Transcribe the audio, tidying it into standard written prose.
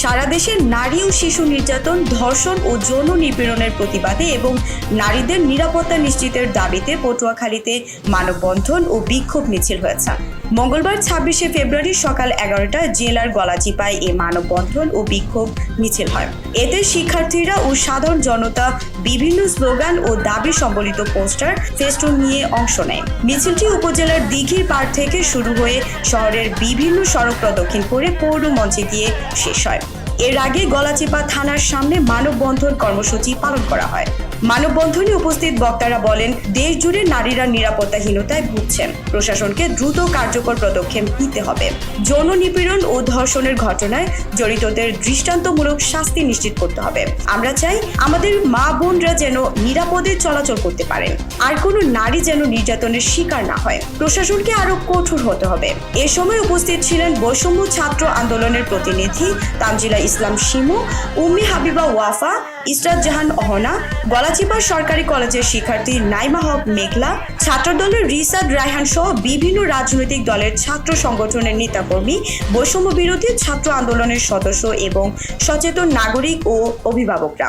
সারা দেশে নারী ও শিশু নির্যাতন, ধর্ষণ ও যৌন নিপীড়নের প্রতিবাদে এবং নারীদের নিরাপত্তা নিশ্চিতের দাবিতে পটুয়াখালীতে মানববন্ধন ও বিক্ষোভ মিছিল হয়েছে। মঙ্গলবার 26শে ফেব্রুয়ারি সকাল 11টায় জেলার গলাচিপায় এই মানববন্ধন ও বিক্ষোভ মিছিল হয়। এতে শিক্ষার্থীরা ও সাধারণ জনতা বিভিন্ন স্লোগান ও দাবি সম্বলিত পোস্টার, ফেস্টুন নিয়ে অংশ নেয়। মিছিলটি উপজেলার দিঘির পাড় থেকে শুরু হয়ে শহরের বিভিন্ন সড়ক প্রদক্ষিণ করে পৌর মঞ্চে গিয়ে শেষ হয়। এর আগে গলাচিপা থানার সামনে মানববন্ধন কর্মসূচি পালন করা হয়। মানববন্ধনে উপস্থিত বক্তারা বলেন, দেশ জুড়ে নারীরা নিরাপত্তাহীনতায় ভুগছেন। প্রশাসনকে দ্রুত কার্যকর পদক্ষেপ নিতে হবে। যৌন নিপীড়ন ও ধর্ষণের ঘটনায় জড়িতদের দৃষ্টান্তমূলক শাস্তি নিশ্চিত করতে হবে। আমরা চাই আমাদের মা বোনরা যেন নিরাপদে চলাচল করতে পারেন, আর কোনো নারী যেন নির্যাতনের শিকার না হয়। প্রশাসনকে আরো কঠোর হতে হবে। এ সময় উপস্থিত ছিলেন বৈষম্য ছাত্র আন্দোলনের প্রতিনিধি তানজিলা ইসলাম শিমু, উম্মি হাবিবা ওয়াফা, ইসরাত জাহান অহনা, গলাচিপা সরকারি কলেজের শিক্ষার্থী নাইমা হক মেঘলা, ছাত্রদলের রিসাদ রায়হান সহ বিভিন্ন রাজনৈতিক দলের ছাত্র সংগঠনের নেতাকর্মী, বৈষম্য বিরোধী ছাত্র আন্দোলনের সদস্য এবং সচেতন নাগরিক ও অভিভাবকরা।